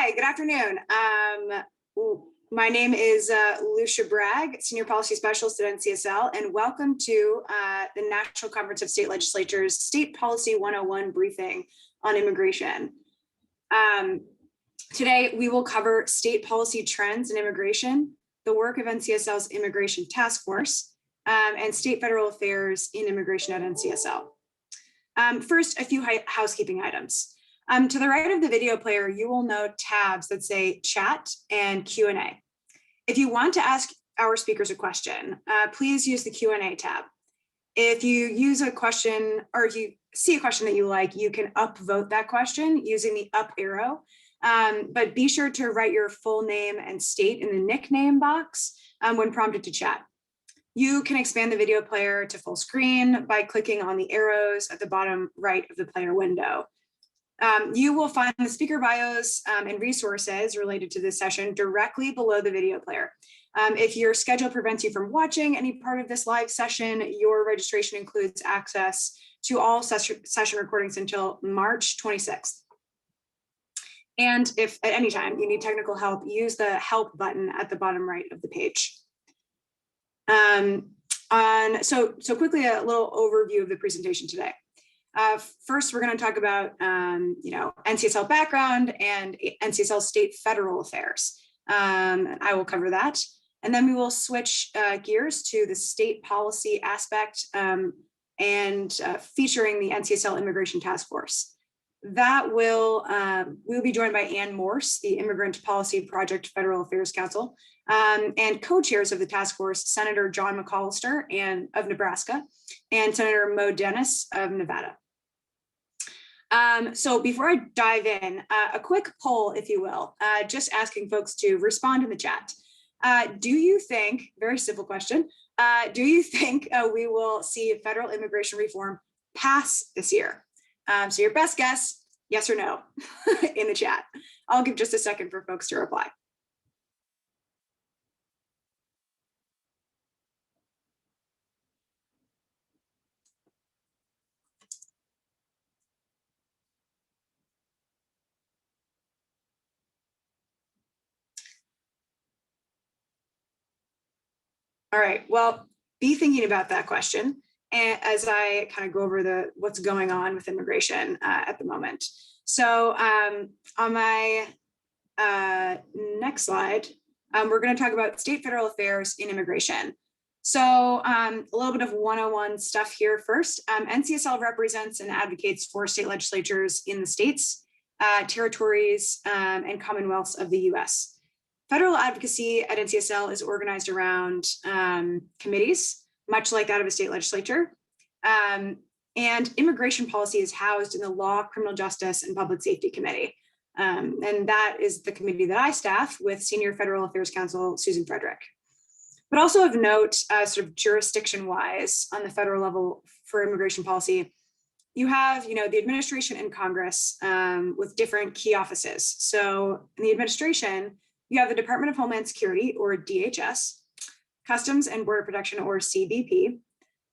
Hi, good afternoon. My name is Lucia Bragg, Senior Policy Specialist at NCSL, and welcome to the National Conference of State Legislatures State Policy 101 briefing on immigration. Today, we will cover state policy trends in immigration, the work of NCSL's Immigration Task Force, and state federal affairs in immigration at NCSL. First, a few housekeeping items. To the right of the video player, you will note tabs that say chat and Q&A. If you want to ask our speakers a question, please use the Q&A tab. If you use a question or if you see a question that you like, you can upvote that question using the up arrow. But be sure to write your full name and state in the nickname box when prompted to chat. You can expand the video player to full screen by clicking on the arrows at the bottom right of the player window. You will find the speaker bios and resources related to this session directly below the video player. If your schedule prevents you from watching any part of this live session, your registration includes access to all session recordings until March 26th. And if at any time you need technical help, use the help button at the bottom right of the page. So quickly, a little overview of the presentation today. First, we're going to talk about, NCSL background and NCSL state federal affairs. I will cover that. And then we will switch gears to the state policy aspect and featuring the NCSL Immigration Task Force. That we'll be joined by Ann Morse, the Immigrant Policy Project Federal Affairs Council, and co-chairs of the task force, Senator John McAllister of Nebraska and Senator Mo Dennis of Nevada. So before I dive in, a quick poll, if you will, just asking folks to respond in the chat. Do you think, very simple question, do you think we will see federal immigration reform pass this year? So your best guess, yes or no, in the chat. I'll give just a second for folks to reply. All right, well, be thinking about that question as I kind of go over what's going on with immigration at the moment. So on my next slide, we're going to talk about state federal affairs in immigration. So a little bit of 101 stuff here first. NCSL represents and advocates for state legislatures in the states, territories, and commonwealths of the US. Federal advocacy at NCSL is organized around committees, much like that of a state legislature. And immigration policy is housed in the Law, Criminal Justice, and Public Safety Committee. And that is the committee that I staff with Senior Federal Affairs Counsel, Susan Frederick. But also of note, sort of jurisdiction-wise on the federal level for immigration policy, you have, the administration and Congress with different key offices. So in the administration, you have the Department of Homeland Security, or DHS, Customs and Border Protection, or CBP,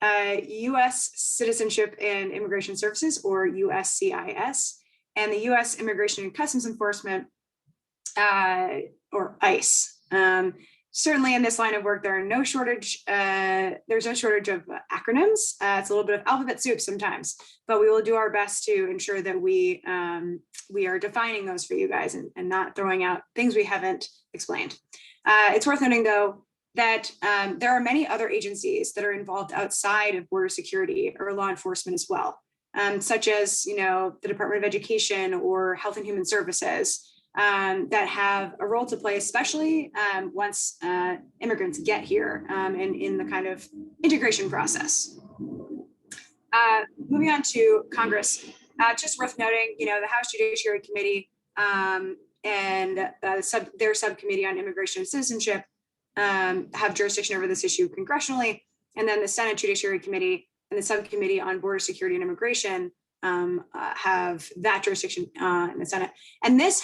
U.S. Citizenship and Immigration Services, or USCIS, and the U.S. Immigration and Customs Enforcement, or ICE. Certainly in this line of work, there's no shortage of acronyms. It's a little bit of alphabet soup sometimes, but we will do our best to ensure that we are defining those for you guys and not throwing out things we haven't explained. It's worth noting, though, that there are many other agencies that are involved outside of border security or law enforcement as well, such as the Department of Education or Health and Human Services, that have a role to play, especially once immigrants get here and in the kind of integration process. Moving on to Congress, just worth noting, the House Judiciary Committee and their subcommittee on immigration and citizenship have jurisdiction over this issue congressionally, and then the Senate Judiciary Committee and the subcommittee on border security and immigration have that jurisdiction in the Senate. And this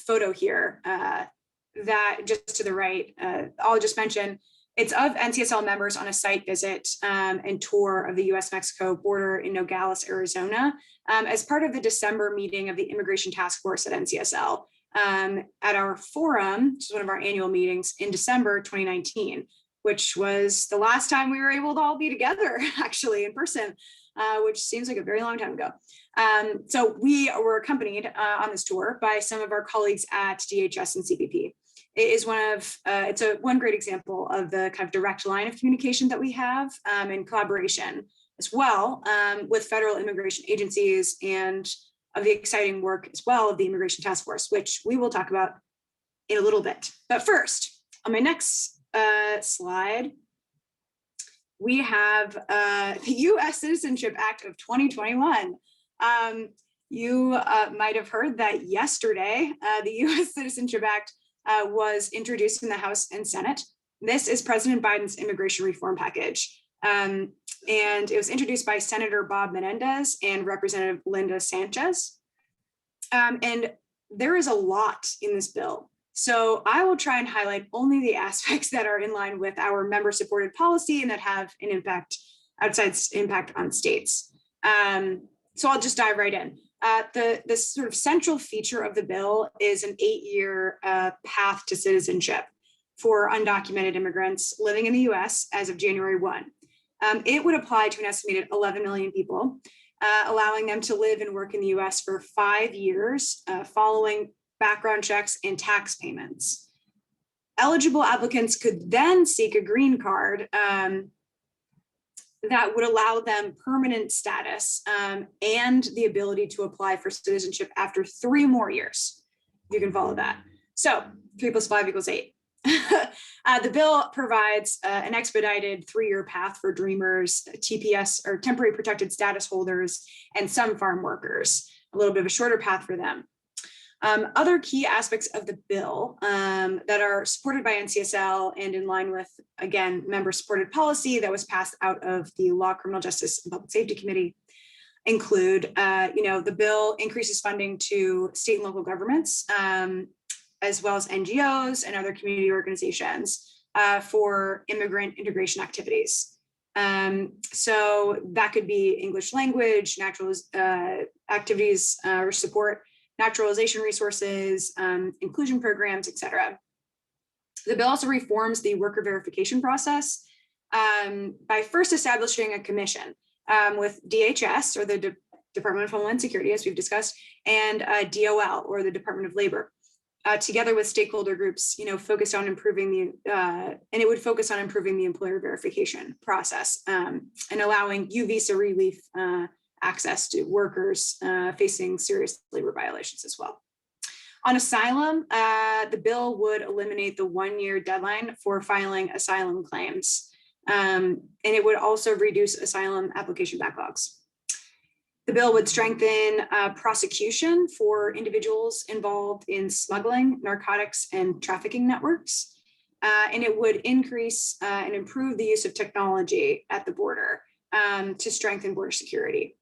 photo here, that just to the right, I'll just mention, It's of NCSL members on a site visit and tour of the US-Mexico border in Nogales, Arizona, as part of the December meeting of the Immigration Task Force at NCSL at our forum, which is one of our annual meetings in December 2019, which was the last time we were able to all be together actually in person, which seems like a very long time ago. So we were accompanied on this tour by some of our colleagues at DHS and CBP. It is one great example of the kind of direct line of communication that we have in collaboration as well with federal immigration agencies, and of the exciting work as well of the Immigration Task Force, which we will talk about in a little bit. But first, on my next slide, we have the US Citizenship Act of 2021. You might have heard that yesterday, the US Citizenship Act was introduced in the House and Senate. This is President Biden's immigration reform package. And it was introduced by Senator Bob Menendez and Representative Linda Sanchez. And there is a lot in this bill. So I will try and highlight only the aspects that are in line with our member-supported policy and that have an impact, outside impact on states. So I'll just dive right in. The sort of central feature of the bill is an 8-year path to citizenship for undocumented immigrants living in the US as of January 1. It would apply to an estimated 11 million people, allowing them to live and work in the US for 5 years following background checks and tax payments. Eligible applicants could then seek a green card that would allow them permanent status and the ability to apply for citizenship after 3 more years. You can follow that. So 3 + 5 = 8. The bill provides an expedited 3-year path for Dreamers, TPS or temporary protected status holders, and some farm workers, a little bit of a shorter path for them. Other key aspects of the bill that are supported by NCSL and in line with, again, member-supported policy that was passed out of the Law, Criminal Justice, and Public Safety Committee include, the bill increases funding to state and local governments, as well as NGOs and other community organizations for immigrant integration activities. So that could be English language, activities or support, naturalization resources, inclusion programs, et cetera. The bill also reforms the worker verification process by first establishing a commission with DHS, or the Department of Homeland Security, as we've discussed, and DOL, or the Department of Labor, together with stakeholder groups, focused on improving and it would focus on improving the employer verification process and allowing U visa relief access to workers facing serious labor violations as well. On asylum, the bill would eliminate the 1-year deadline for filing asylum claims, and it would also reduce asylum application backlogs. The bill would strengthen prosecution for individuals involved in smuggling, narcotics, and trafficking networks, and it would increase and improve the use of technology at the border to strengthen border security.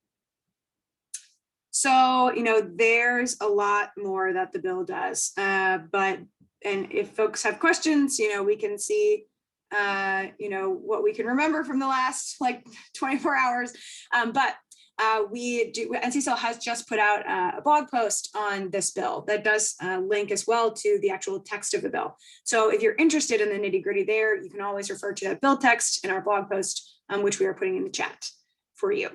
So, there's a lot more that the bill does, and if folks have questions, we can see, what we can remember from the last 24 hours. NCSL has just put out a blog post on this bill that does link as well to the actual text of the bill. So if you're interested in the nitty gritty there, you can always refer to that bill text in our blog post, which we are putting in the chat for you.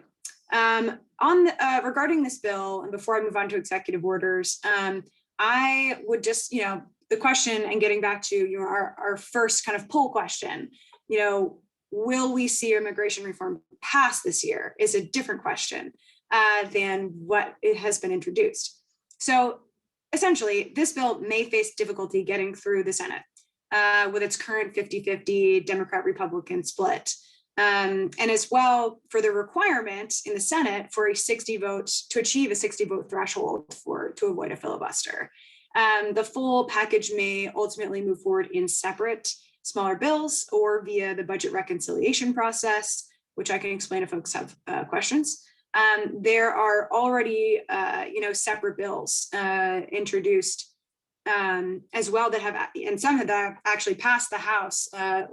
Regarding this bill, and before I move on to executive orders, I would just, the question, and getting back to our first kind of poll question, will we see immigration reform pass this year, is a different question than what it has been introduced. So essentially, this bill may face difficulty getting through the Senate with its current 50-50 Democrat-Republican split. And as well for the requirement in the Senate for a 60 vote to achieve a 60 vote threshold to avoid a filibuster. The full package may ultimately move forward in separate, smaller bills or via the budget reconciliation process, which I can explain if folks have questions. There are already, separate bills introduced as well that have, and some that have actually passed the House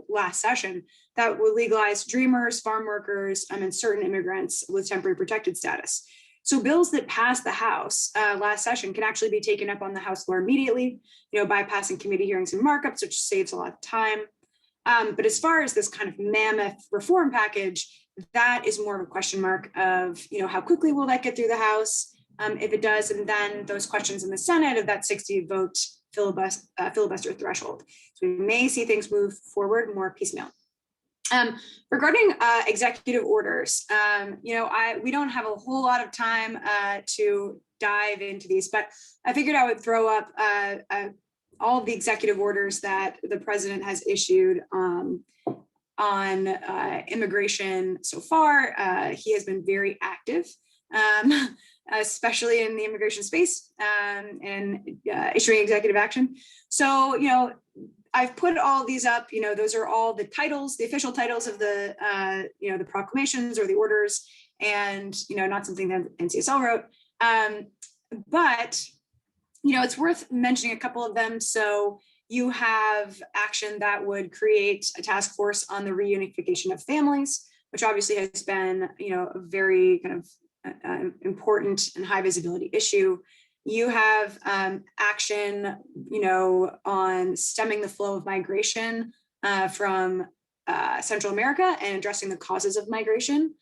last session, that will legalize dreamers, farm workers, and certain immigrants with temporary protected status. So bills that passed the House last session can actually be taken up on the House floor immediately, bypassing committee hearings and markups, which saves a lot of time. But as far as this kind of mammoth reform package, that is more of a question mark of, how quickly will that get through the House? If it does, and then those questions in the Senate of that 60 vote filibuster threshold. So we may see things move forward more piecemeal. Regarding executive orders, we don't have a whole lot of time to dive into these, but I figured I would throw up all of the executive orders that the president has issued on immigration so far. He has been very active. Especially in the immigration space and issuing executive action. So, I've put all these up, those are all the titles, the official titles of the, the proclamations or the orders, and, not something that NCSL wrote. But, it's worth mentioning a couple of them. So you have action that would create a task force on the reunification of families, which obviously has been, a very kind of important and high visibility issue. You have action, on stemming the flow of migration from Central America and addressing the causes of migration.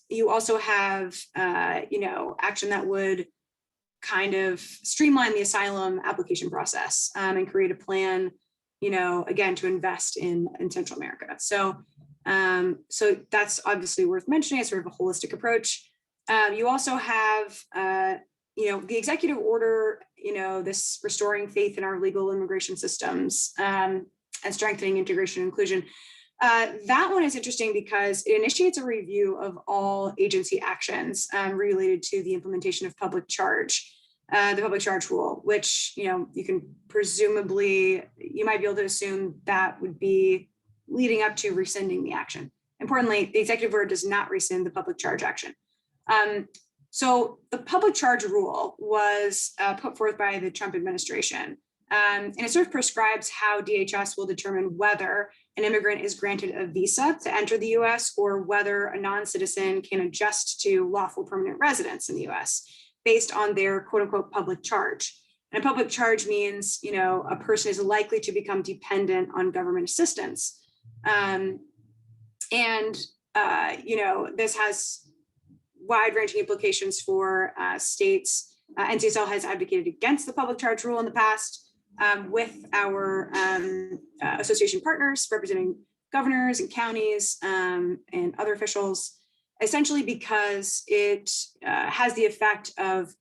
You also have, action that would kind of streamline the asylum application process and create a plan, again, to invest in Central America. So that's obviously worth mentioning. It's sort of a holistic approach. You also have, the executive order, this restoring faith in our legal immigration systems and strengthening integration and inclusion. That one is interesting because it initiates a review of all agency actions related to the implementation of public charge, the public charge rule, which, you can presumably, you might be able to assume that would be leading up to rescinding the action. Importantly, the executive order does not rescind the public charge action. So the public charge rule was put forth by the Trump administration, and it sort of prescribes how DHS will determine whether an immigrant is granted a visa to enter the US or whether a non-citizen can adjust to lawful permanent residence in the US based on their quote unquote public charge. And a public charge means, a person is likely to become dependent on government assistance. This has wide-ranging implications for states. NCSL has advocated against the public charge rule in the past with our association partners representing governors and counties and other officials, essentially because it has the effect of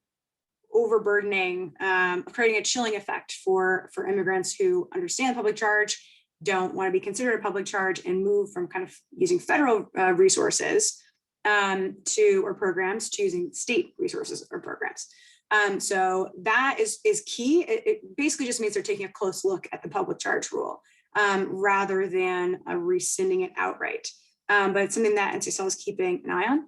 overburdening, creating a chilling effect for immigrants who understand public charge, don't want to be considered a public charge, and move from kind of using federal resources or programs to using state resources or programs. So that is key. It basically just means they're taking a close look at the public charge rule rather than rescinding it outright. But it's something that NCSL is keeping an eye on.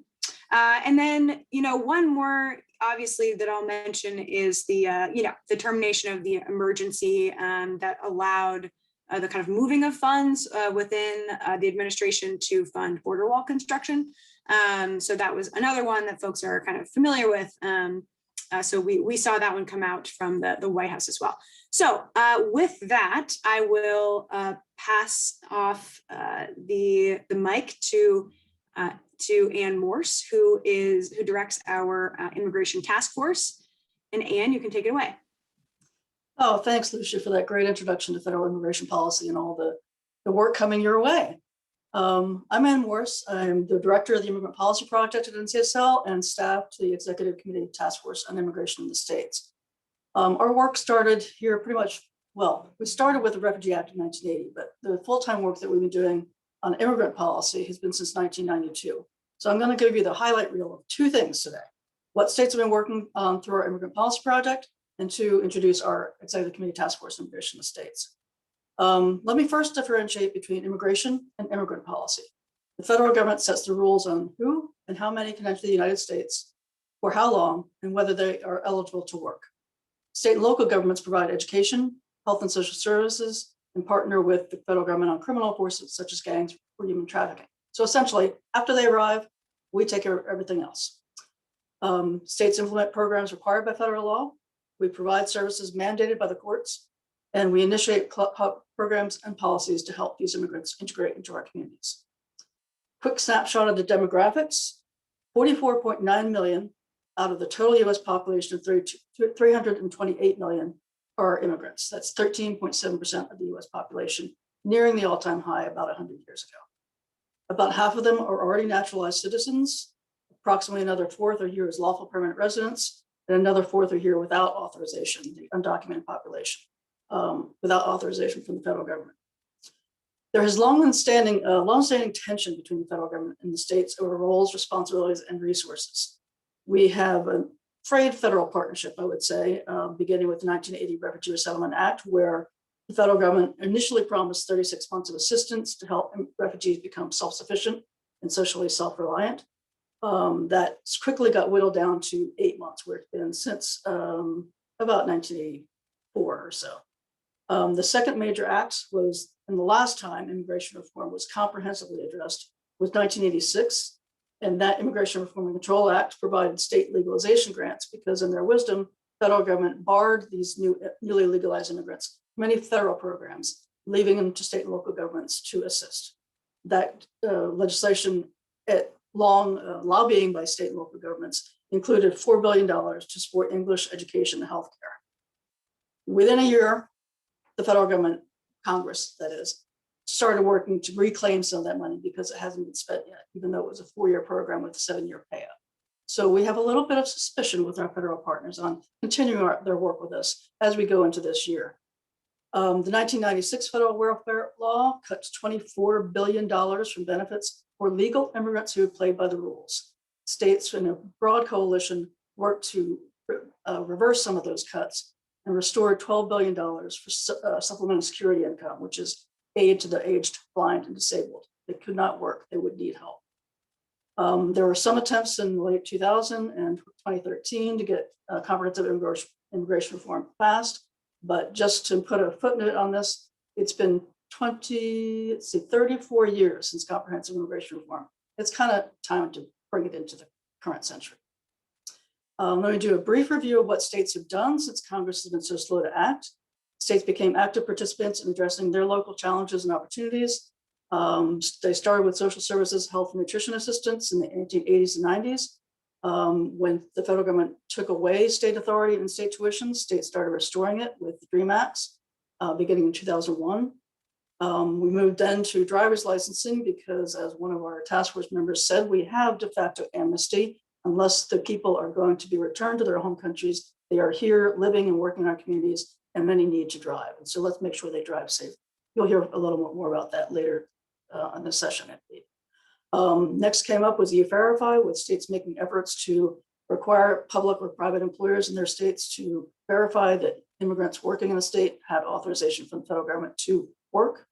And then, one more obviously that I'll mention is the, the termination of the emergency that allowed the kind of moving of funds within the administration to fund border wall construction. So that was another one that folks are kind of familiar with. So we saw that one come out from the White House as well. So with that, I will pass off the mic to Ann Morse, who directs our immigration task force. And Ann, you can take it away. Oh, thanks, Lucia, for that great introduction to federal immigration policy and all the work coming your way. I'm Ann Morse. I'm the director of the Immigrant Policy Project at NCSL and staff to the Executive Committee Task Force on Immigration in the States. Our work started here pretty much, we started with the Refugee Act of 1980, but the full-time work that we've been doing on immigrant policy has been since 1992. So I'm going to give you the highlight reel of two things today: what states have been working through our Immigrant Policy Project, and to introduce our Executive Committee Task Force on Immigration in the States. Let me first differentiate between immigration and immigrant policy. The federal government sets the rules on who and how many can enter the United States, for how long, and whether they are eligible to work. State and local governments provide education, health and social services, and partner with the federal government on criminal forces such as gangs or human trafficking. So essentially, after they arrive, we take care of everything else. States implement programs required by federal law. We provide services mandated by the courts, and we initiate programs and policies to help these immigrants integrate into our communities. Quick snapshot of the demographics: 44.9 million out of the total US population of 328 million are immigrants. That's 13.7% of the US population, nearing the all-time high about 100 years ago. About half of them are already naturalized citizens. Approximately another fourth are here as lawful permanent residents, and another fourth are here without authorization, the undocumented population, without authorization from the federal government. There is long-standing tension between the federal government and the states over roles, responsibilities, and resources. We have a frayed federal partnership, I would say, beginning with the 1980 Refugee Resettlement Act, where the federal government initially promised 36 months of assistance to help refugees become self-sufficient and socially self-reliant. That quickly got whittled down to 8 months, where it's been since about 1984 or so. The second major act was, and the last time immigration reform was comprehensively addressed, was 1986. And that Immigration Reform and Control Act provided state legalization grants because in their wisdom, federal government barred these newly legalized immigrants many federal programs, leaving them to state and local governments to assist. That legislation at long lobbying by state and local governments included $4 billion to support English education and healthcare. Within a year, the federal government, Congress that is, started working to reclaim some of that money because it hasn't been spent yet, even though it was a 4-year program with a 7-year payout. So we have a little bit of suspicion with our federal partners on continuing their work with us as we go into this year. The 1996 federal welfare law cuts $24 billion from benefits for legal immigrants who have played by the rules. States in a broad coalition worked to reverse some of those cuts and restore $12 billion for supplemental security income, which is aid to the aged, blind, and disabled. They could not work, they would need help. There were some attempts in late 2000 and 2013 to get comprehensive immigration reform passed, but just to put a footnote on this, it's been 34 years since comprehensive immigration reform. It's kind of time to bring it into the current century. Let me do a brief review of what states have done since Congress has been so slow to act. States became active participants in addressing their local challenges and opportunities. They started with social services, health and nutrition assistance in the 1980s and 90s. When the federal government took away state authority and state tuitions, states started restoring it with the DREAM Acts, beginning in 2001. We moved then to driver's licensing because, as one of our task force members said, we have de facto amnesty. Unless the people are going to be returned to their home countries, they are here living and working in our communities, and many need to drive. And so let's make sure they drive safe. You'll hear a little more about that later in this session, I believe. Next came up was E-Verify, with states making efforts to require public or private employers in their states to verify that immigrants working in the state had authorization from the federal government to work.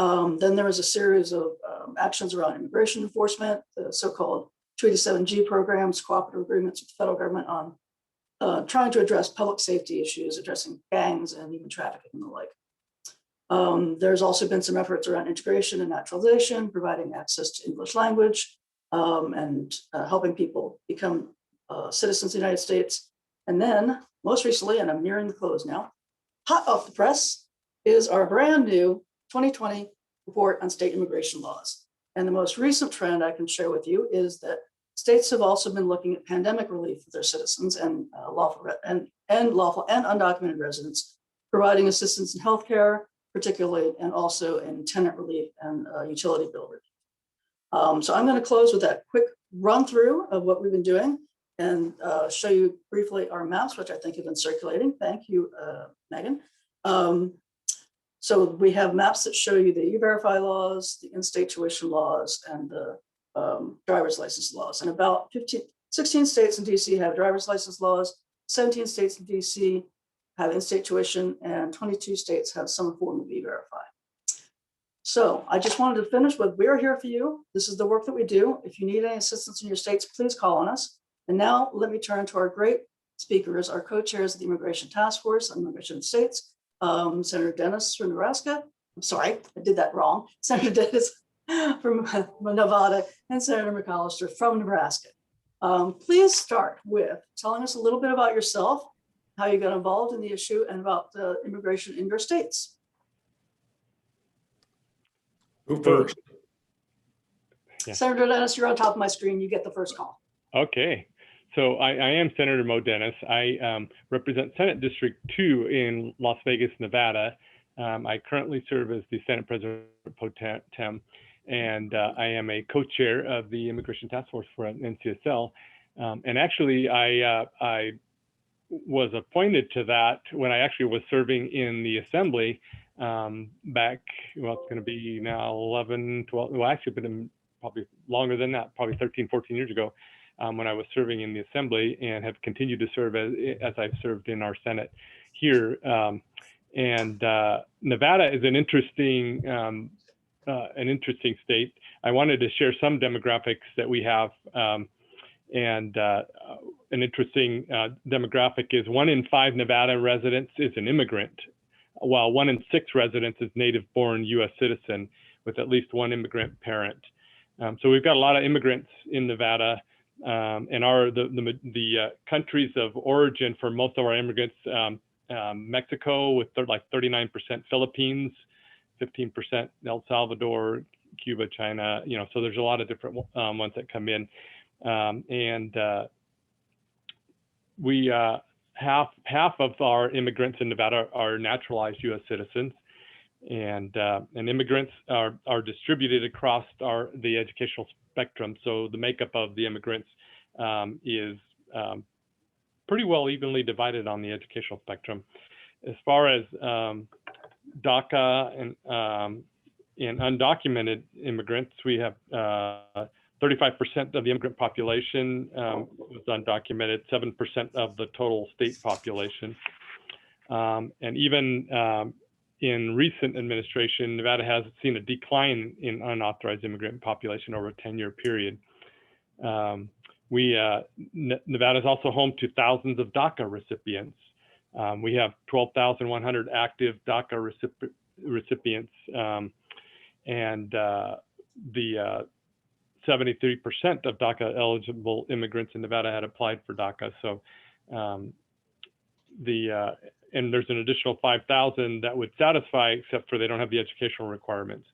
Then there was a series of actions around immigration enforcement, the so-called 287G programs, cooperative agreements with the federal government on trying to address public safety issues, addressing gangs and even trafficking and the like. There's also been some efforts around integration and naturalization, providing access to English language, and helping people become citizens of the United States. And then, most recently, and I'm nearing the close now, hot off the press is our brand new 2020 report on state immigration laws. And the most recent trend I can share with you is that states have also been looking at pandemic relief for their citizens and lawful and undocumented residents, providing assistance in healthcare, particularly, and also in tenant relief and utility bill relief. So I'm going to close with that quick run through of what we've been doing and show you briefly our maps, which I think have been circulating. Thank you, Megan. So we have maps that show you the E-Verify laws, the in-state tuition laws, and the driver's license laws. And about 16 states in DC have driver's license laws, 17 states in DC have in-state tuition, and 22 states have some form of E-Verify. So I just wanted to finish with, we're here for you. This is the work that we do. If you need any assistance in your states, please call on us. And now let me turn to our great speakers are co-chairs of the Immigration Task Force on Immigration States, Senator Dennis from Nebraska. I'm sorry, I did that wrong. Senator Dennis from Nevada and Senator McAllister from Nebraska. Please start with telling us a little bit about yourself, how you got involved in the issue, and about immigration in your states. Who first? Yeah. Senator Dennis, you're on top of my screen. You get the first call. Okay, so I am Senator Mo Dennis. I represent Senate District 2 in Las Vegas, Nevada. I currently serve as the Senate President Pro Tem, and I am a co-chair of the Immigration Task Force for NCSL. And actually, I was appointed to that when I actually was serving in the Assembly back, well, it's going to be now 11, 12, well, actually, been probably longer than that, probably 13, 14 years ago, when I was serving in the Assembly, and have continued to serve as I've served in our Senate here. Nevada is an interesting state. I wanted to share some demographics that we have. An interesting demographic is 1 in 5 Nevada residents is an immigrant, while 1 in 6 residents is native-born U.S. citizen with at least 1 immigrant parent. So we've got a lot of immigrants in Nevada, and the countries of origin for most of our immigrants, Mexico with like 39%, Philippines, 15%, El Salvador, Cuba, China, so there's a lot of different ones that come in. We half of our immigrants in Nevada are naturalized U.S. citizens, and immigrants are distributed across the educational spectrum. So the makeup of the immigrants is pretty well evenly divided on the educational spectrum. As far as DACA and undocumented immigrants, we have 35% of the immigrant population was undocumented, 7% of the total state population. And even in recent administration, Nevada has seen a decline in unauthorized immigrant population over a 10-year period. Nevada is also home to thousands of DACA recipients. We have 12,100 active DACA recipients, and the 73% of DACA eligible immigrants in Nevada had applied for DACA. So and there's an additional 5,000 that would satisfy, except for they don't have the educational requirements.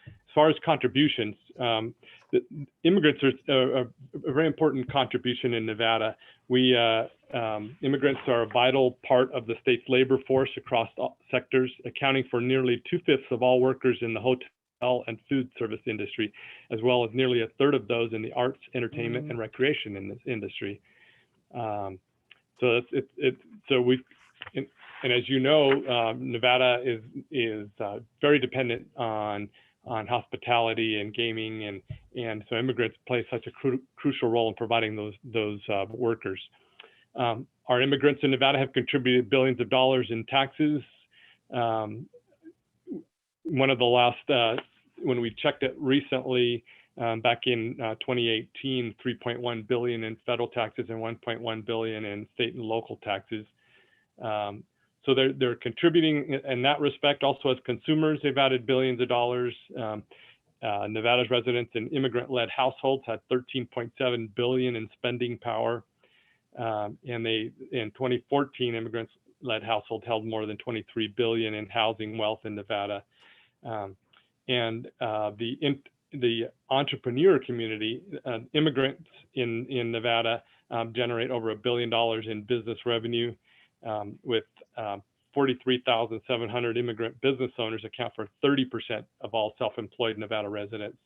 As far as contributions, the immigrants are a very important contribution in Nevada. Immigrants are a vital part of the state's labor force across all sectors, accounting for nearly 2/5 of all workers in the hotel and food service industry, as well as nearly 1/3 of those in the arts, entertainment, and recreation in this industry. And as you know, Nevada is very dependent on hospitality and gaming, and so immigrants play such a crucial role in providing those workers. Our immigrants in Nevada have contributed billions of dollars in taxes. One of the last, when we checked it recently, back in 2018, 3.1 billion in federal taxes and 1.1 billion in state and local taxes. So they're contributing in that respect. Also, as consumers, they've added billions of dollars. Nevada's residents and immigrant-led households had 13.7 billion in spending power, and in 2014, immigrants-led households held more than 23 billion in housing wealth in Nevada. And the entrepreneur community, immigrants in Nevada generate over $1 billion in business revenue, with 43,700 immigrant business owners account for 30% of all self-employed Nevada residents,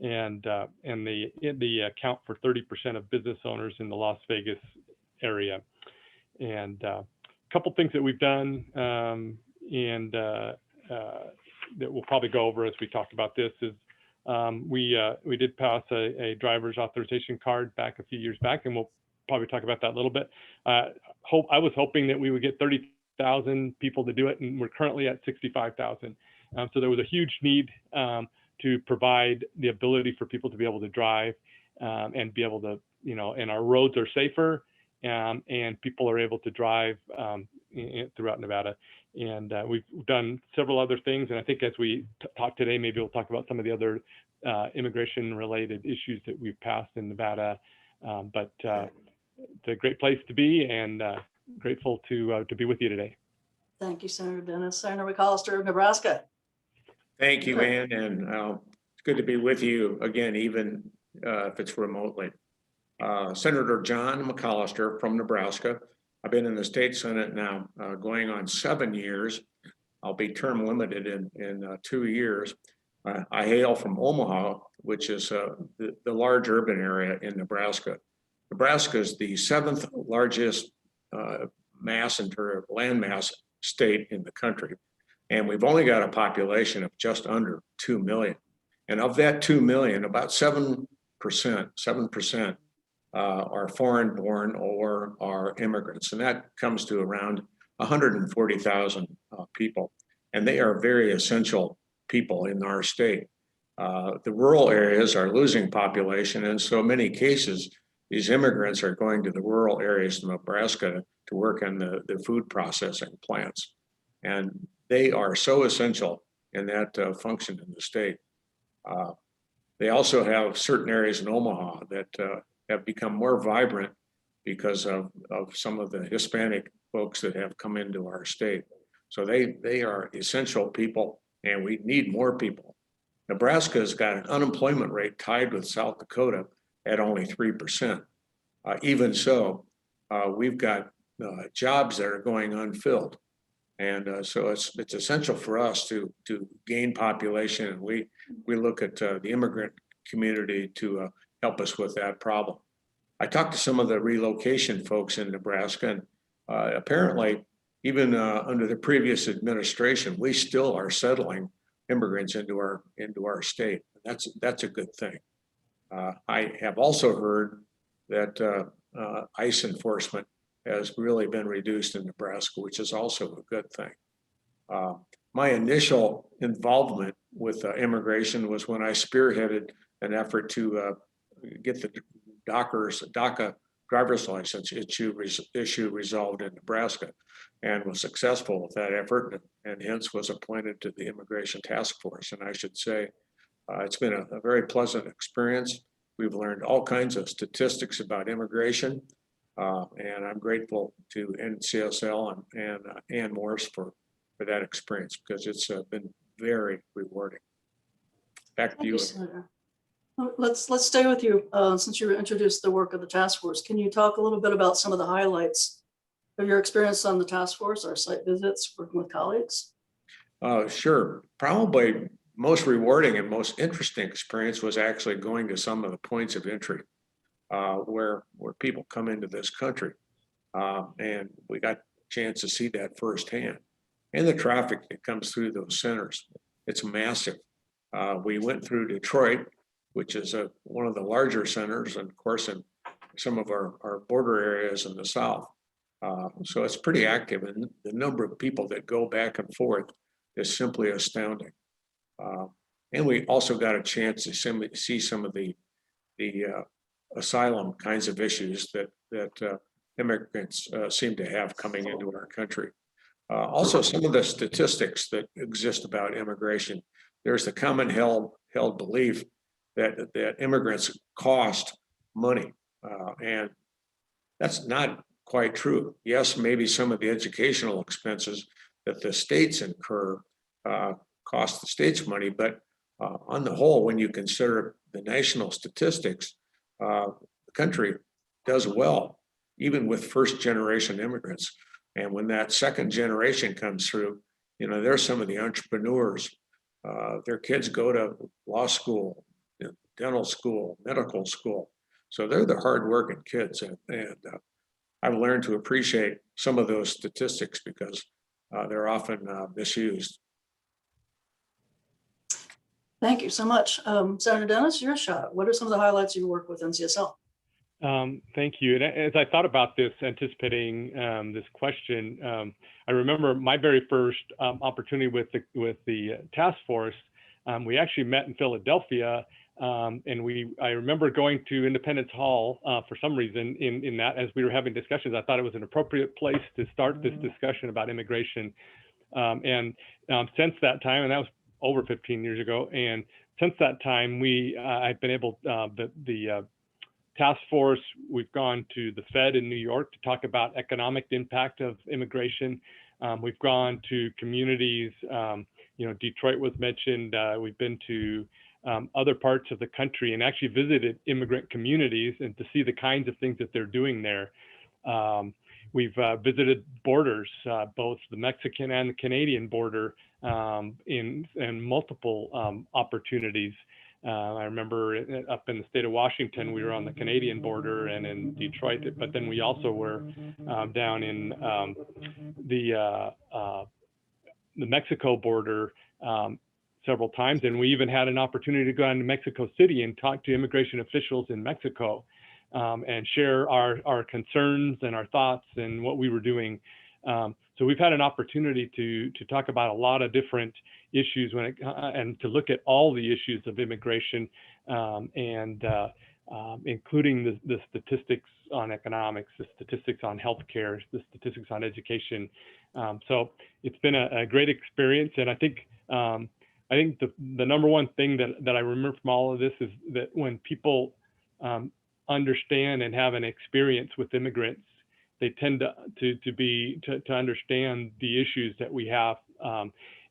and they account for 30% of business owners in the Las Vegas area. And a couple things that we've done, that we'll probably go over as we talk about this, is we did pass a driver's authorization card back a few years back, and we'll probably talk about that a little bit. I was hoping that we would get 30,000 people to do it, and we're currently at 65,000. So there was a huge need to provide the ability for people to be able to drive and be able to, and our roads are safer, and people are able to drive throughout Nevada. And we've done several other things. And I think as we talk today, maybe we'll talk about some of the other immigration-related issues that we've passed in Nevada. But it's a great place to be, and grateful to be with you today. Thank you, Senator Dennis. Senator McAllister of Nebraska. Thank you, Ann, and it's good to be with you again, even if it's remotely. Senator John McAllister from Nebraska. I've been in the state Senate now going on 7 years. I'll be term limited in 2 years. I hail from Omaha, which is the large urban area in Nebraska. Nebraska is the 7th largest mass in terms of land mass state in the country. And we've only got a population of just under 2 million. And of that 2 million, about 7% are foreign born or are immigrants. And that comes to around 140,000 people. And they are very essential people in our state. The rural areas are losing population. And so in many cases, these immigrants are going to the rural areas of Nebraska to work in the food processing plants. And they are so essential in that function in the state. They also have certain areas in Omaha that have become more vibrant because of some of the Hispanic folks that have come into our state. So they are essential people, and we need more people. Nebraska has got an unemployment rate tied with South Dakota at only 3%. Even so, we've got jobs that are going unfilled. And so it's essential for us to gain population. And we look at the immigrant community to help us with that problem. I talked to some of the relocation folks in Nebraska, and apparently, even under the previous administration, we still are settling immigrants into our state. That's a good thing. I have also heard that ICE enforcement has really been reduced in Nebraska, which is also a good thing. My initial involvement with immigration was when I spearheaded an effort to get the DACA driver's license issue resolved in Nebraska, and was successful with that effort, and hence was appointed to the Immigration Task Force. And I should say, it's been a very pleasant experience. We've learned all kinds of statistics about immigration, and I'm grateful to NCSL and Ann Morse for that experience, because it's been very rewarding. Back to you. Senator. Let's stay with you since you introduced the work of the task force. Can you talk a little bit about some of the highlights of your experience on the task force, our site visits, working with colleagues? Sure. Probably most rewarding and most interesting experience was actually going to some of the points of entry where people come into this country. And we got a chance to see that firsthand. And the traffic that comes through those centers, it's massive. We went through Detroit, which is one of the larger centers, and of course in some of our border areas in the South. So it's pretty active, and the number of people that go back and forth is simply astounding. And we also got a chance to see some of the asylum kinds of issues that immigrants seem to have coming into our country. Also, some of the statistics that exist about immigration. There's the common held belief that immigrants cost money, and that's not quite true. Yes, maybe some of the educational expenses that the states incur cost the states money, but on the whole, when you consider the national statistics, the country does well, even with first-generation immigrants. And when that second generation comes through, there's some of the entrepreneurs. Their kids go to law school, dental school, medical school. So they're the hardworking kids. And I've learned to appreciate some of those statistics because they're often misused. Thank you so much. Senator Dennis, your shot. What are some of the highlights of your work with NCSL? Thank you. And as I thought about this, anticipating this question, I remember my very first opportunity with the task force. We actually met in Philadelphia And I remember going to Independence Hall for some reason in that, as we were having discussions, I thought it was an appropriate place to start this discussion about immigration. Since that time, and that was over 15 years ago, and since that time, I've been able, the task force, we've gone to the Fed in New York to talk about economic impact of immigration. We've gone to communities, Detroit was mentioned. We've been to other parts of the country and actually visited immigrant communities and to see the kinds of things that they're doing there. We've visited borders, both the Mexican and the Canadian border, in multiple opportunities. I remember up in the state of Washington, we were on the Canadian border and in Detroit, but then we also were down in the Mexico border several times. And we even had an opportunity to go down to Mexico City and talk to immigration officials in Mexico and share our concerns and our thoughts and what we were doing. So we've had an opportunity to talk about a lot of different issues and to look at all the issues of immigration, including the statistics on economics, the statistics on healthcare, the statistics on education. So it's been a great experience, and I think the number one thing that I remember from all of this is that when people understand and have an experience with immigrants, they tend to understand the issues that we have,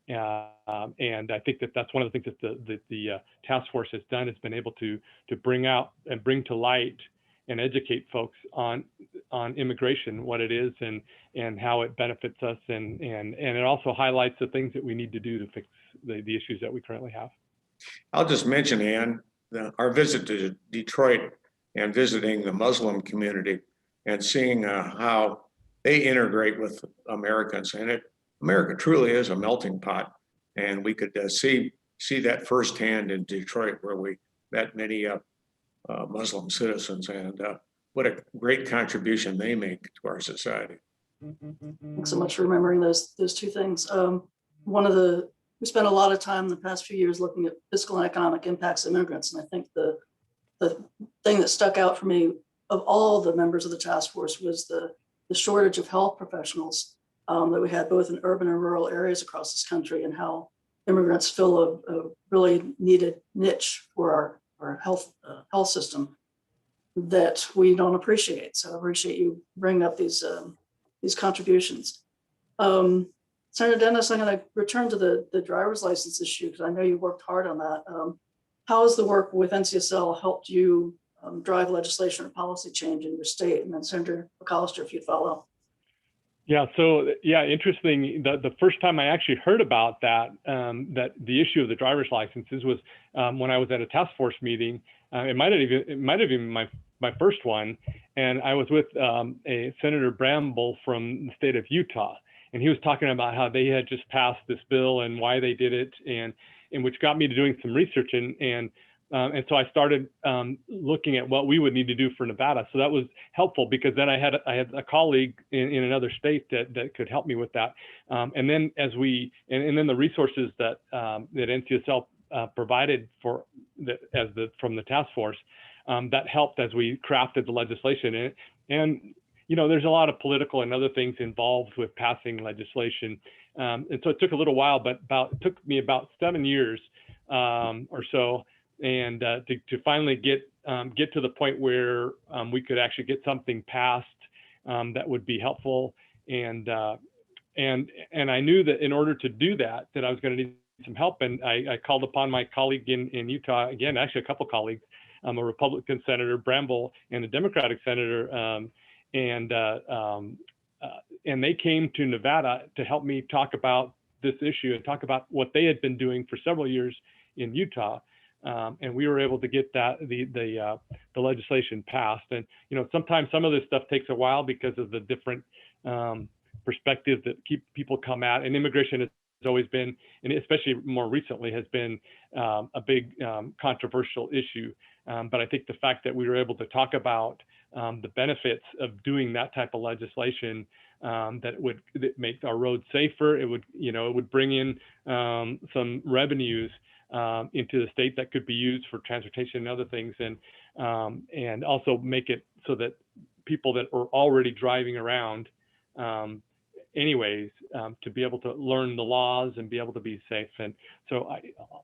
and I think that's one of the things that the task force has done, has been able to bring out and bring to light and educate folks on immigration, what it is and how it benefits us, and it also highlights the things that we need to do to fix the issues that we currently have. I'll just mention, Ann, our visit to Detroit and visiting the Muslim community and seeing how they integrate with Americans. And America truly is a melting pot. And we could see that firsthand in Detroit, where we met many Muslim citizens, and what a great contribution they make to our society. Thanks so much for remembering those two things. We spent a lot of time in the past few years looking at fiscal and economic impacts of immigrants. And I think the thing that stuck out for me of all the members of the task force was the shortage of health professionals that we had both in urban and rural areas across this country, and how immigrants fill a really needed niche for our health system that we don't appreciate. So I appreciate you bringing up these contributions. Senator Dennis, I'm going to return to the driver's license issue, because I know you worked hard on that. How has the work with NCSL helped you drive legislation or policy change in your state? And then Senator McAllister, if you'd follow. Yeah, so interesting. The first time I actually heard about that the issue of the driver's licenses was when I was at a task force meeting. It might have been my first one, and I was with a Senator Bramble from the state of Utah, and he was talking about how they had just passed this bill and why they did it, and which got me to doing some research, and so I started looking at what we would need to do for Nevada. So that was helpful, because then I had a colleague in another state that could help me with that. And then and then the resources that NCSL provided from the task force, that helped as we crafted the legislation. And there's a lot of political and other things involved with passing legislation. And so it took a little while, but it took me about 7 years or so, and to finally get to the point where we could actually get something passed that would be helpful. And I knew that in order to do that I was going to need some help. And I called upon my colleague in Utah, again, actually a couple colleagues, a Republican Senator Bramble and a Democratic Senator, and they came to Nevada to help me talk about this issue and talk about what they had been doing for several years in Utah. And we were able to get the legislation passed. And sometimes some of this stuff takes a while because of the different perspectives that people come at. And immigration has always been, and especially more recently, has been a big controversial issue. But I think the fact that we were able to talk about the benefits of doing that type of legislation, that make our roads safer, it would bring in some revenues into the state that could be used for transportation and other things, and also make it so that people that are already driving around anyways, to be able to learn the laws and be able to be safe. And so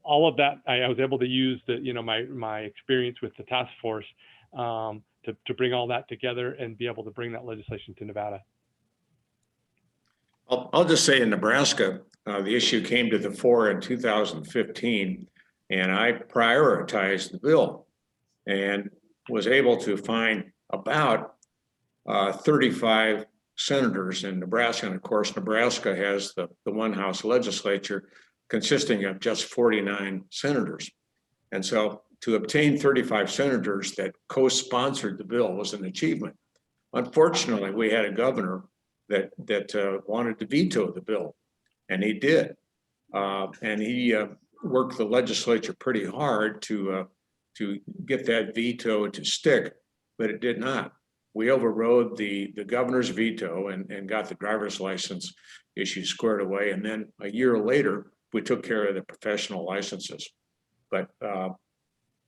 all of that, I was able to use my experience with the task force to bring all that together and be able to bring that legislation to Nevada. I'll just say in Nebraska, the issue came to the fore in 2015, and I prioritized the bill and was able to find about 35 senators in Nebraska. And of course, Nebraska has the one house legislature consisting of just 49 senators. And so to obtain 35 senators that co-sponsored the bill was an achievement. Unfortunately, we had a governor that wanted to veto the bill, and he did. And he worked the legislature pretty hard to get that veto to stick, but it did not. We overrode the governor's veto and got the driver's license issue squared away. And then a year later, we took care of the professional licenses. But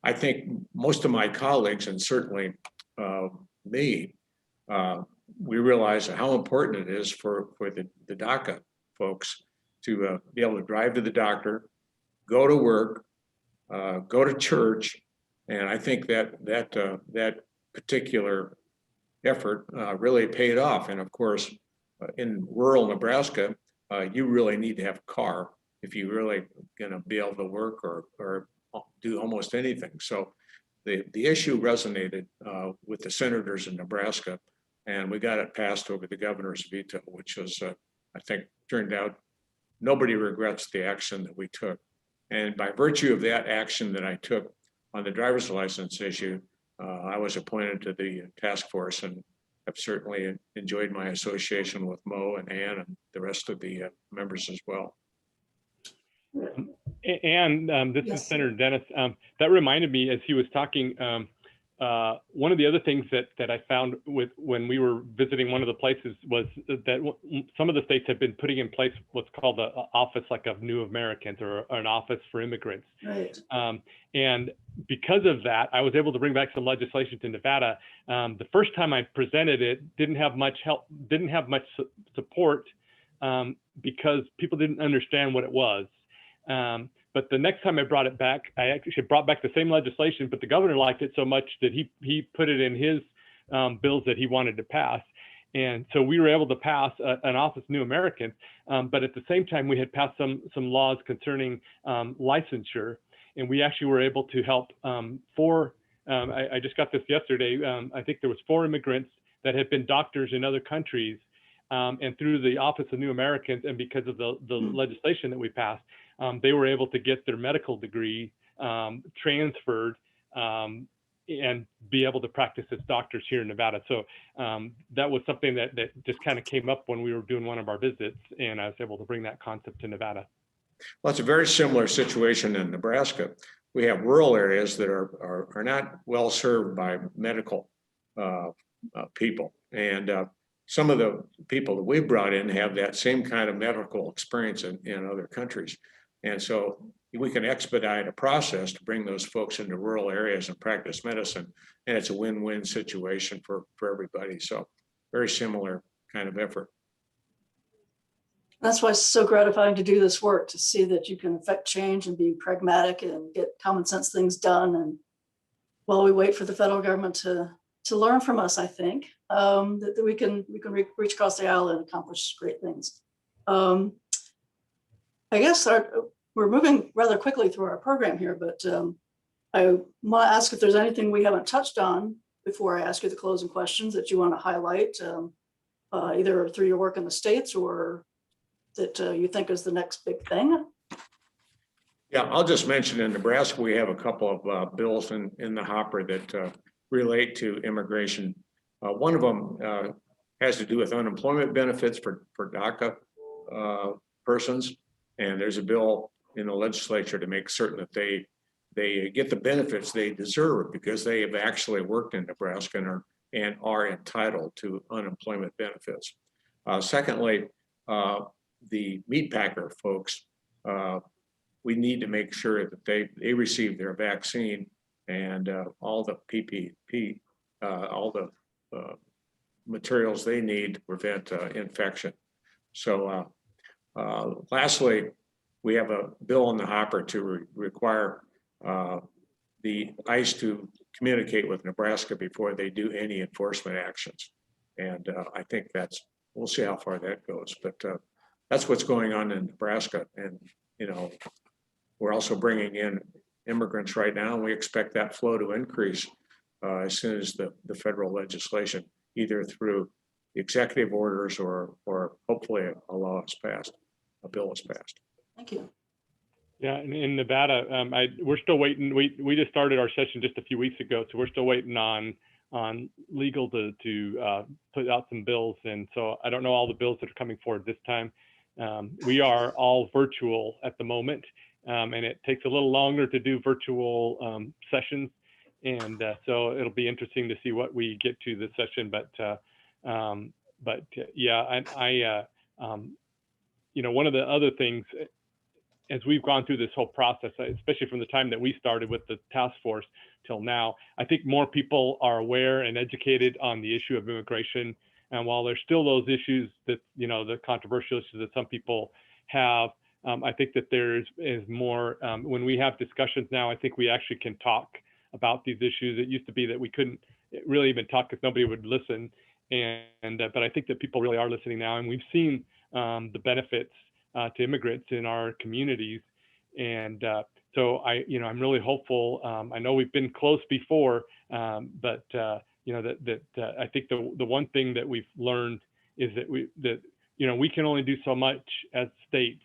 I think most of my colleagues, and certainly me, we realize how important it is for the DACA folks to be able to drive to the doctor, go to work, go to church. And I think that particular effort really paid off. And of course, in rural Nebraska, you really need to have a car if you really gonna be able to work or do almost anything. So the issue resonated with the senators in Nebraska, and we got it passed over the governor's veto, which was, I think, turned out nobody regrets the action that we took. And by virtue of that action that I took on the driver's license issue, I was appointed to the task force, and have certainly enjoyed my association with Mo and Ann and the rest of the members as well. And this Yes. is Senator Dennis. That reminded me as he was talking, one of the other things that I found when we were visiting one of the places was that some of the states have been putting in place what's called the Office of New Americans, or an Office for Immigrants. Right. And because of that, I was able to bring back some legislation to Nevada. The first time I presented it, didn't have much help, didn't have much support because people didn't understand what it was. But the next time I brought it back, I actually brought back the same legislation, but the governor liked it so much that he put it in his bills that he wanted to pass. And so we were able to pass an Office of New Americans, but at the same time, we had passed some laws concerning licensure. And we actually were able to help I just got this yesterday, I think there was 4 immigrants that had been doctors in other countries, and through the Office of New Americans, and because of the legislation that we passed, they were able to get their medical degree transferred and be able to practice as doctors here in Nevada. So that was something that just kind of came up when we were doing one of our visits, and I was able to bring that concept to Nevada. Well, it's a very similar situation in Nebraska. We have rural areas that are not well served by medical people. And some of the people that we brought in have that same kind of medical experience in other countries. And so we can expedite a process to bring those folks into rural areas and practice medicine. And it's a win-win situation for everybody. So very similar kind of effort. That's why it's so gratifying to do this work, to see that you can affect change and be pragmatic and get common sense things done. And while we wait for the federal government to learn from us, I think that we can reach across the aisle and accomplish great things. I guess we're moving rather quickly through our program here, but I want to ask if there's anything we haven't touched on before I ask you the closing questions that you want to highlight, either through your work in the States or that you think is the next big thing. Yeah, I'll just mention in Nebraska, we have a couple of bills in the hopper that relate to immigration. One of them has to do with unemployment benefits for DACA persons. And there's a bill in the legislature to make certain that they get the benefits they deserve because they have actually worked in Nebraska and are entitled to unemployment benefits. Secondly, the meat packer folks we need to make sure that they receive their vaccine and all the PPP, all the materials they need to prevent infection. So lastly, we have a bill in the hopper to require the ICE to communicate with Nebraska before they do any enforcement actions. And I think we'll see how far that goes, but that's what's going on in Nebraska. And, you know, we're also bringing in immigrants right now, and we expect that flow to increase as soon as the federal legislation, either through the executive orders or hopefully a law is passed, a bill is passed. Thank you. Yeah, in Nevada, we're still waiting. We just started our session just a few weeks ago, so we're still waiting on legal to put out some bills. And so I don't know all the bills that are coming forward this time. We are all virtual at the moment, and it takes a little longer to do virtual sessions. And so it'll be interesting to see what we get to this session. But yeah, you know, one of the other things, as we've gone through this whole process, especially from the time that we started with the task force till now, I think more people are aware and educated on the issue of immigration. And while there's still those issues that, you know, the controversial issues that some people have, I think that is more, when we have discussions now, I think we actually can talk about these issues. It used to be that we couldn't really even talk because nobody would listen. But I think that people really are listening now, and we've seen the benefits to immigrants in our communities. And so I'm really hopeful. I know we've been close before, but you know, that I think the one thing that we've learned is that we can only do so much as states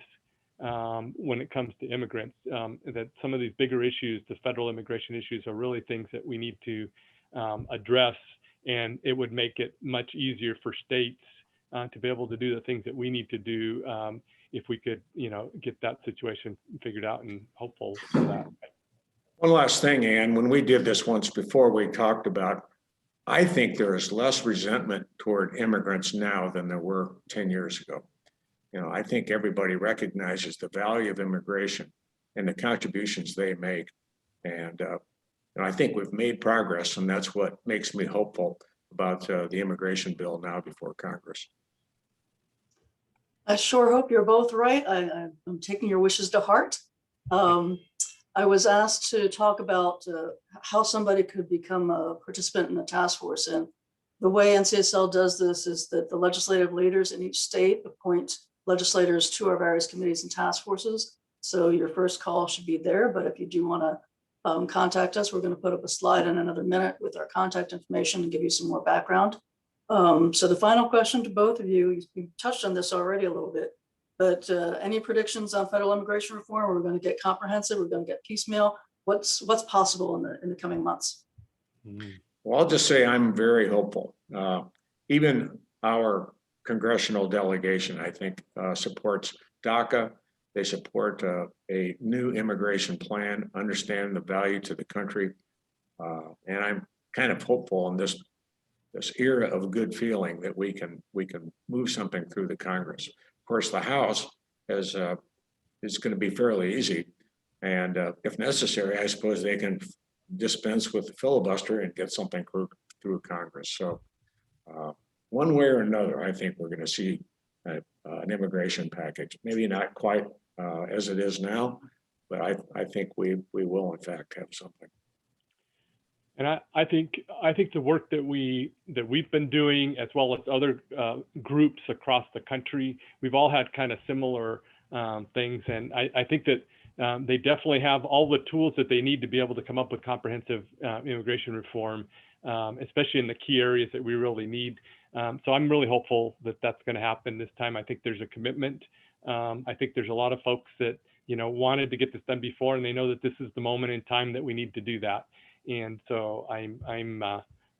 when it comes to immigrants. That some of these bigger issues, the federal immigration issues, are really things that we need to address, and it would make it much easier for states to be able to do the things that we need to do if we could, you know, get that situation figured out, and hopeful for that. One last thing, Ann, when we did this once before, we talked about, I think there is less resentment toward immigrants now than there were 10 years ago. You know, I think everybody recognizes the value of immigration and the contributions they make. And I think we've made progress, and that's what makes me hopeful about the immigration bill now before Congress. I sure hope you're both right. I'm taking your wishes to heart. I was asked to talk about how somebody could become a participant in the task force. And the way NCSL does this is that the legislative leaders in each state appoint legislators to our various committees and task forces. So your first call should be there. But if you do want to contact us, we're going to put up a slide in another minute with our contact information and give you some more background. So the final question to both of you, you touched on this already a little bit, but any predictions on federal immigration reform? We're going to get comprehensive, we're going to get piecemeal. What's possible in the coming months? Well, I'll just say I'm very hopeful. Even our congressional delegation, I think, supports DACA. They support a new immigration plan, understand the value to the country. And I'm kind of hopeful in this era of good feeling that we can move something through the Congress. Of course, the House is going to be fairly easy, and if necessary, I suppose they can dispense with the filibuster and get something through Congress. So, one way or another, I think we're going to see an immigration package. Maybe not quite as it is now, but I think we will in fact have something. And I think the work that we've been doing, as well as other groups across the country, we've all had kind of similar things. And I think that they definitely have all the tools that they need to be able to come up with comprehensive immigration reform, especially in the key areas that we really need. So I'm really hopeful that that's going to happen this time. I think there's a commitment. I think there's a lot of folks that, you know, wanted to get this done before, and they know that this is the moment in time that we need to do that. And so I'm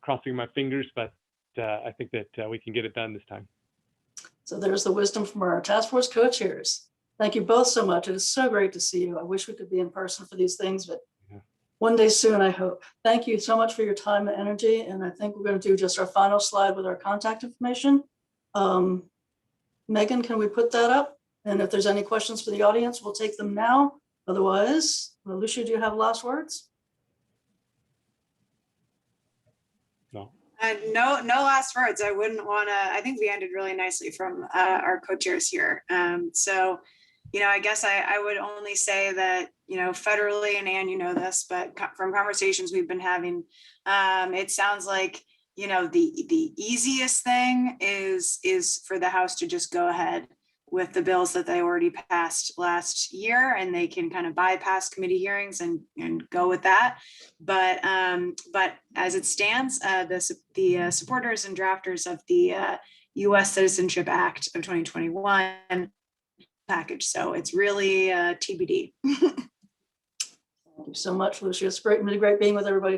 crossing my fingers, but I think that we can get it done this time. So there's the wisdom from our task force co-chairs. Thank you both so much. It is so great to see you. I wish we could be in person for these things, but one day soon, I hope. Thank you so much for your time and energy. And I think we're going to do just our final slide with our contact information. Megan, can we put that up? And if there's any questions for the audience, we'll take them now. Otherwise, Lucia, do you have last words? No. No last words. I wouldn't want to, I think we ended really nicely from our co-chairs here. So, I guess I would only say that, federally, and Ann, this, but from conversations we've been having, it sounds like, the easiest thing is for the House to just go ahead with the bills that they already passed last year, and they can kind of bypass committee hearings and go with that. But as it stands, the supporters and drafters of the U.S. Citizenship Act of 2021 package. So it's really TBD. Thank you so much, Lucia. It's great, really great being with everybody.